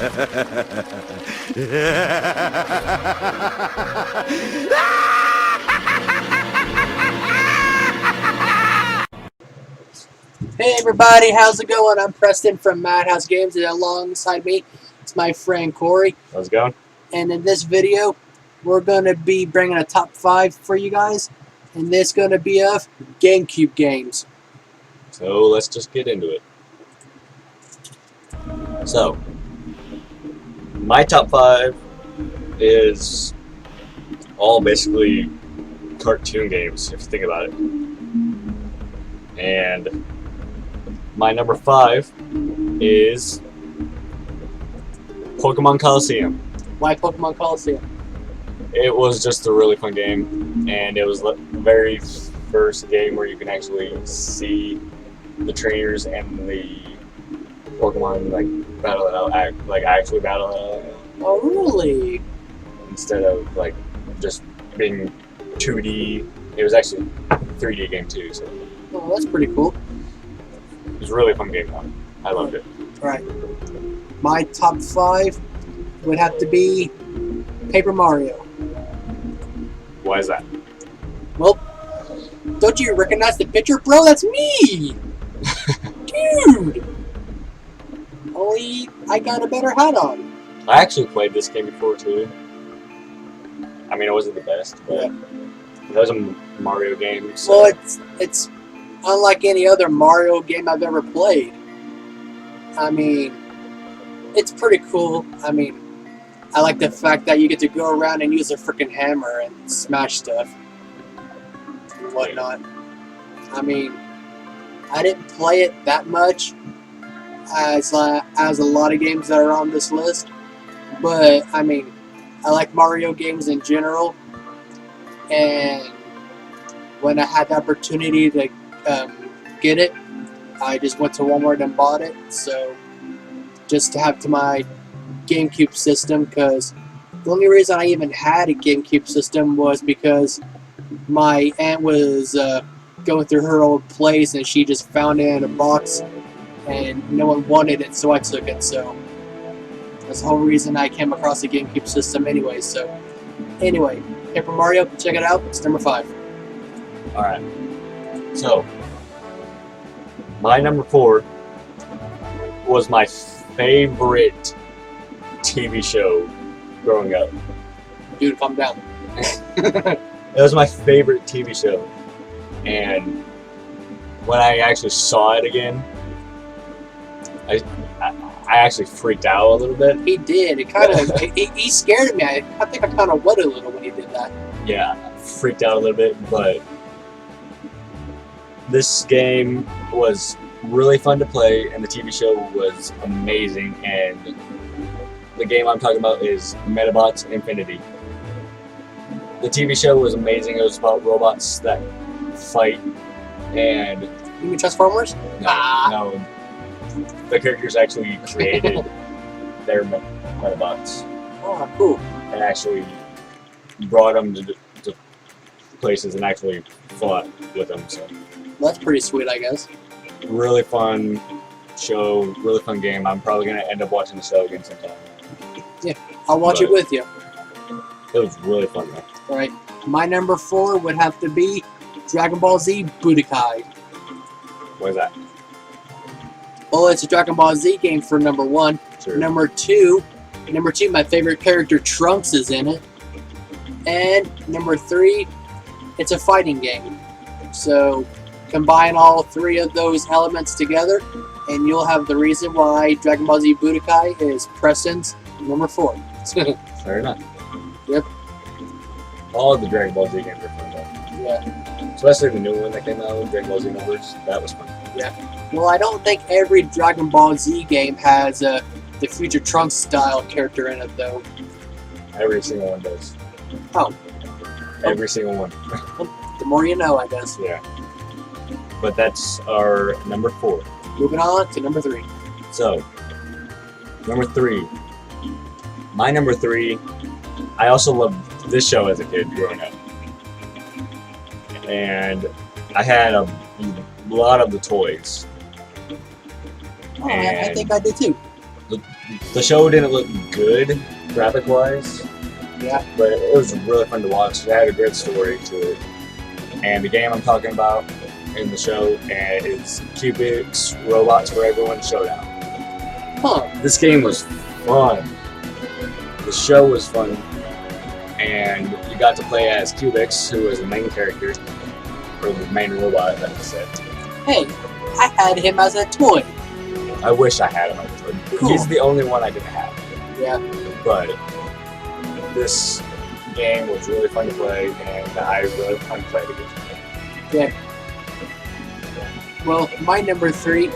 Hey everybody, how's it going? I'm Preston from Madhouse Games, and alongside me is my friend Corey. How's it going? And in this video, we're going to be bringing a top 5 for you guys, and this is going to be of GameCube games. So let's just get into it. So, my top 5 is all basically cartoon games, if you think about it. And my number 5 is Pokemon Coliseum. Why Pokemon Coliseum? It was just a really fun game, and it was the very first game where you can actually see the trainers and the Pokemon like battle it out, actually battle it out. Oh, really? Instead of like just being 2D, it was actually a 3D game too. So Oh, that's pretty cool. it was a really fun game. Though. I loved it. Alright. My top 5 would have to be Paper Mario. Why is that? Well, don't you recognize the picture, bro? That's me! Dude! Only I got a better hat on. I actually played this game before too. I mean, it wasn't the best, but it was a Mario game. So. Well, it's unlike any other Mario game I've ever played. I mean, it's pretty cool. I mean, I like the fact that you get to go around and use a freaking hammer and smash stuff and whatnot. I mean, I didn't play it that much as a lot of games that are on this list, but I mean, I like Mario games in general, and when I had the opportunity to get it, I just went to Walmart and bought it. So just to have to my GameCube system, because the only reason I even had a GameCube system was because my aunt was going through her old place and she just found it in a box and no one wanted it, so I took it. So that's the whole reason I came across the GameCube system anyway. So anyway, Paper Mario, check it out. It's number 5. Alright. So, my number 4 was my favorite TV show growing up. Dude, calm down. It was my favorite TV show. And when I actually saw it again, I actually freaked out a little bit. He did. It kind of he scared me. I think I kind of wet a little when he did that. Yeah, freaked out a little bit, but this game was really fun to play, and the TV show was amazing. And the game I'm talking about is Metabots Infinity. The TV show was amazing. It was about robots that fight, and You mean Transformers? no, the characters actually created their Metabots Oh, cool. and actually brought them to places and actually fought with them. So That's pretty sweet, I guess. really fun show, really fun game. I'm probably gonna end up watching the show again sometime. I'll watch it with you. It was really fun though. Alright. My number 4 would have to be Dragon Ball Z Budokai. What is that? Well, it's a Dragon Ball Z game for number 1. Sure. Number 2, my favorite character Trunks is in it. And number 3, it's a fighting game. So combine all 3 of those elements together, and you'll have the reason why Dragon Ball Z Budokai is Preston's number 4. Fair enough. Yep. All of the Dragon Ball Z games are fun though. Yeah. Especially the new one that came out, Dragon Ball Z Numbers. That was fun. Yeah. Well, I don't think every Dragon Ball Z game has the Future Trunks style character in it, though. Every single one does. Oh. Every single one. The more you know, I guess. Yeah. But that's our number 4. Moving on to number 3. So, number 3. My number 3, I also loved this show as a kid growing up. And I had a lot of the toys. Oh, I think I did too. the show didn't look good graphic wise, Yeah. but it was really fun to watch. It had a great story to it. And the game I'm talking about in the show is Cubics Robots for Everyone Showdown. Huh. This game was fun. The show was fun, and you got to play as Cubics, who was the main character, or the main robot, that was it. Hey, I had him as a toy. I wish I had him as a toy. Cool. He's the only one I didn't have. Yeah. But this game was really fun to play, and I really fun to play it again. Yeah. Well, my number 3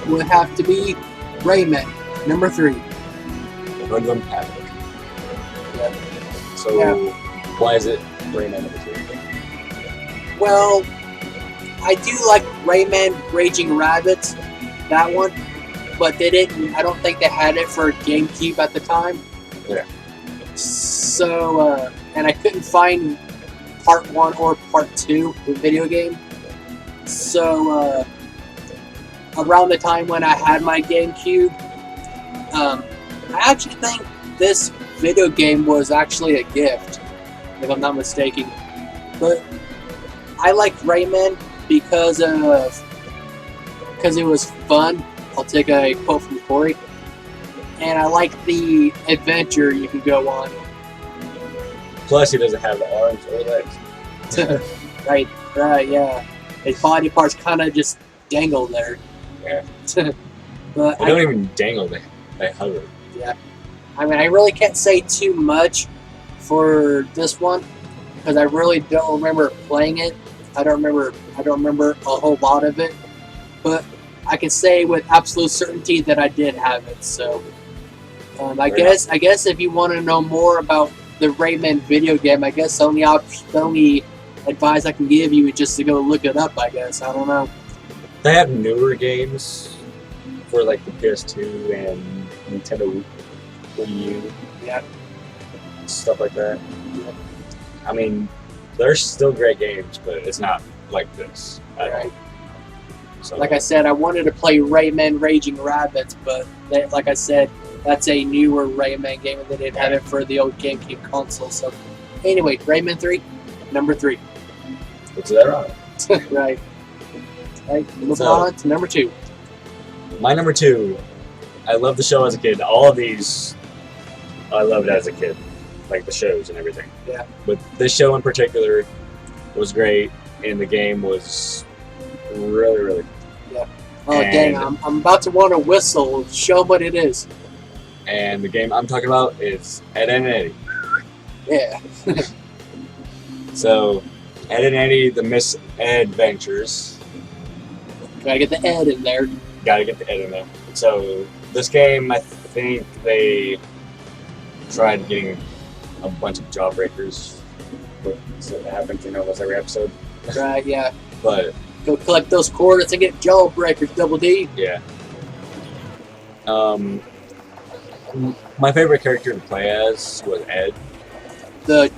would have to be Rayman. Number 3. Hoodlum Havoc. Yeah. So, Yeah. why is it Rayman number 3? Well, I do like Rayman Raging Rabbits, that one, but they didn't. I don't think they had it for GameCube at the time. Yeah. So, and I couldn't find Part 1 or Part 2 the video game. So, around the time when I had my GameCube, I actually think this video game was actually a gift, if I'm not mistaken. But I like Rayman because it was fun. I'll take a quote from Corey. And I like the adventure you can go on. Plus, he doesn't have the arms or legs. Right, yeah. His body parts kind of just dangle there. Yeah. But They don't even dangle, they hover. Yeah. I mean, I really can't say too much for this one because I really don't remember playing it. I don't remember a whole lot of it, but I can say with absolute certainty that I did have it. So, I guess if you want to know more about the Rayman video game, I guess the only advice I can give you is just to go look it up. I guess I don't know. They have newer games for like the PS2 and Nintendo Wii U. Yeah. Stuff like that. I mean, they're still great games, but it's not like this. Right. So, Like I said, I wanted to play Rayman Raging Rabbits, but like I said, that's a newer Rayman game, and they didn't have it for the old GameCube console. So, anyway, Rayman 3, number 3. what's that on? Right. Moving So- on to number 2. My number 2, I loved the show as a kid. All of these, I loved as a kid, like the shows and everything. Yeah. But this show in particular was great, and the game was really, really. Oh, And- dang, I'm about to want to whistle. Show 'em what it is. And the game I'm talking about is Ed and Eddie. Yeah. So, Ed and Eddie, the Misadventures. Gotta get the Ed in there. Gotta get the Ed in there. So, this game, I think they tried getting a bunch of jawbreakers. So it happens in almost every episode. Right, yeah. But, Go collect those coordinates and get Jawbreakers, Double D. yeah. My favorite character to play as was Ed. The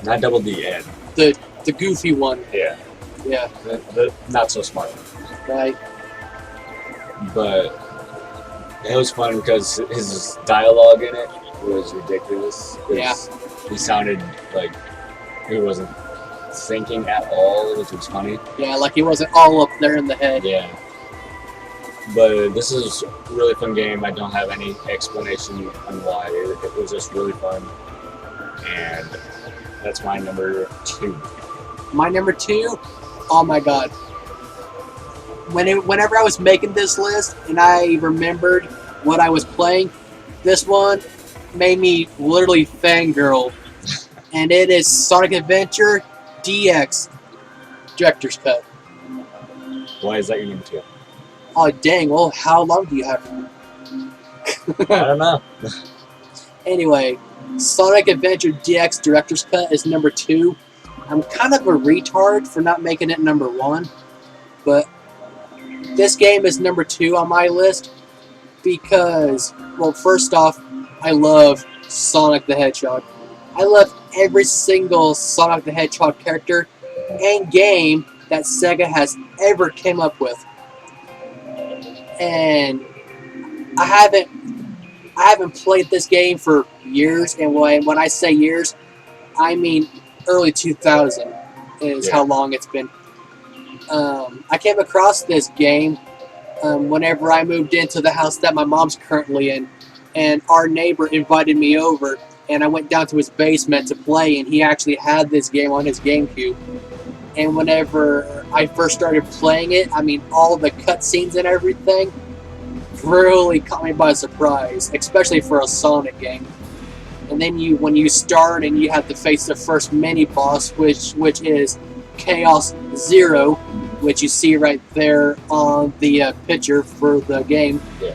Not Double D, Ed. the goofy one. Yeah. Yeah, The not so smart one. right. But it was fun because his dialogue in it was ridiculous. 'Cause Yeah. He sounded like he wasn't thinking at all, which was funny. Yeah, like he wasn't all up there in the head. Yeah. But this is a really fun game. I don't have any explanation on why. It was just really fun. And that's my number 2. My number 2, oh my god. Whenever I was making this list and I remembered what I was playing, this one made me literally fangirl. And it is Sonic Adventure DX Director's Cut. Why is that your number 2? Oh dang, well how long do you have? I don't know. Anyway, Sonic Adventure DX Director's Cut is number 2. I'm kind of a retard for not making it number 1, but this game is number 2 on my list because, well, first off, I love Sonic the Hedgehog. I love every single Sonic the Hedgehog character and game that Sega has ever came up with. And I haven't I haven't played this game for years, and when I say years, I mean early 2000 is how long it's been. I came across this game whenever I moved into the house that my mom's currently in, and our neighbor invited me over, and I went down to his basement to play, and he actually had this game on his GameCube. And whenever I first started playing it, I mean, all the cutscenes and everything really caught me by surprise, especially for a Sonic game. And then when you start and you have to face the first mini boss, which is Chaos Zero, which you see right there on the picture for the game. Yeah.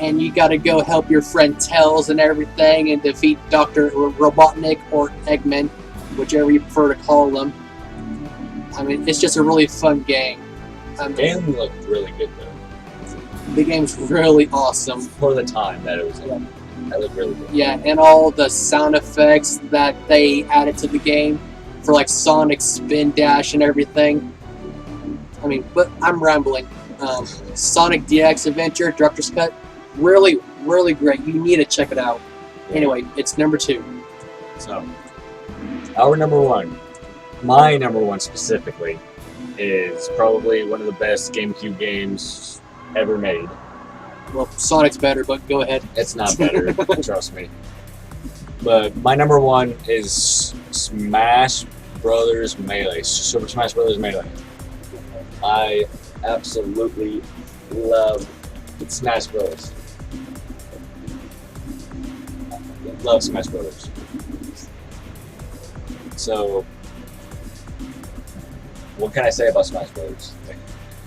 And you got to go help your friend Tails and everything, and defeat Dr. Robotnik or Eggman, whichever you prefer to call them. I mean, it's just a really fun game. The game looked really good though. The game's really awesome. For the time that it was in. That looked really good. Yeah, and all the sound effects that they added to the game for like Sonic Spin Dash and everything. I mean, but I'm rambling. Sonic DX Adventure Director's Cut, really, really great. You need to check it out. Anyway, it's number 2. So, our number 1, my number 1 specifically, is probably one of the best GameCube games ever made. Well, Sonic's better, but go ahead. It's not better, trust me. But my number 1 is Smash Brothers Melee. Super Smash Brothers Melee. I absolutely love Smash Brothers. Love Smash Brothers. So, what can I say about Smash Brothers?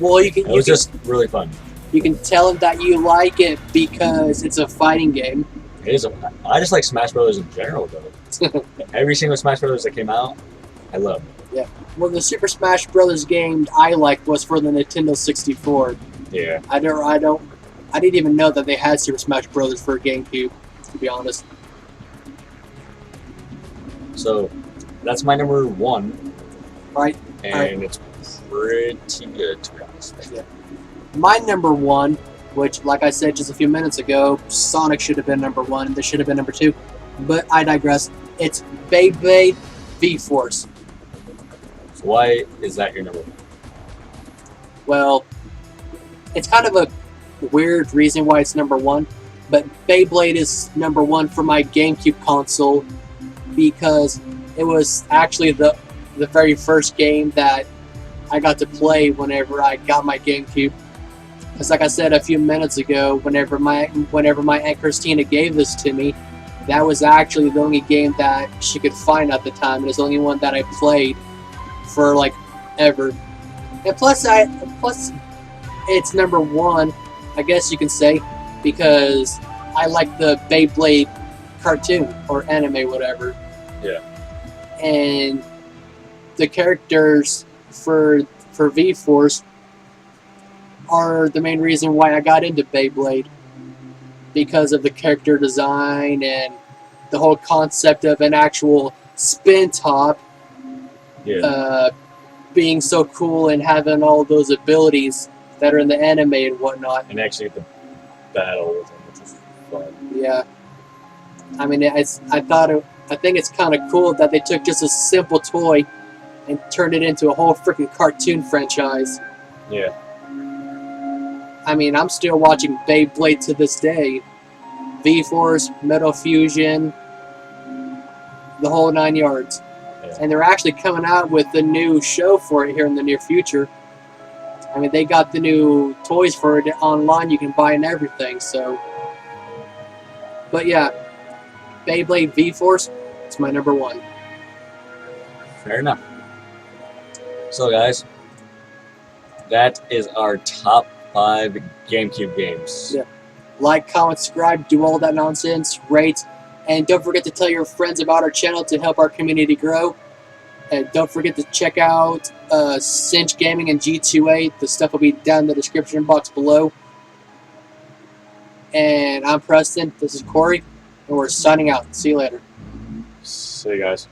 Well, It was just really fun. You can tell them that you like it because it's a fighting game. It is. I just like Smash Brothers in general, though. Every single Smash Brothers that came out, I love. Yeah. Well, the Super Smash Brothers game I liked was for the Nintendo 64. Yeah. I didn't even know that they had Super Smash Brothers for GameCube, to be honest. So, that's my number 1. Right. And it's pretty good, to be honest. Yeah. My number 1, which, like I said just a few minutes ago, Sonic should have been number 1, and this should have been number 2. But I digress. It's Beyblade V-Force. So why is that your number 1? Well, it's kind of a weird reason why it's number 1, but Beyblade is number 1 for my GameCube console because it was actually the very first game that I got to play whenever I got my GameCube. Because like I said a few minutes ago, whenever my Aunt Christina gave this to me, that was actually the only game that she could find at the time, and it's the only one that I played for like ever. And plus it's number 1, I guess you can say, because I like the Beyblade cartoon or anime, whatever. Yeah. And the characters for V-Force are the main reason why I got into Beyblade, because of the character design and the whole concept of an actual spin top being so cool and having all those abilities that are in the anime and whatnot. And actually the battle with him, which is fun. Yeah. I mean, I think it's kind of cool that they took just a simple toy and turned it into a whole freaking cartoon franchise. Yeah. I mean, I'm still watching Beyblade to this day. V-Force, Metal Fusion, the whole 9 yards. Yeah. And they're actually coming out with a new show for it here in the near future. I mean, they got the new toys for it online you can buy and everything, so. But yeah, Beyblade V-Force, it's my number 1. Fair enough. So guys, that is our top 5 GameCube games. Yeah. Like, comment, subscribe, do all that nonsense, rate, and don't forget to tell your friends about our channel to help our community grow. And don't forget to check out Cinch Gaming and G2A. The stuff will be down in the description box below. And I'm Preston, this is Corey, and we're signing out. See you later. See you guys.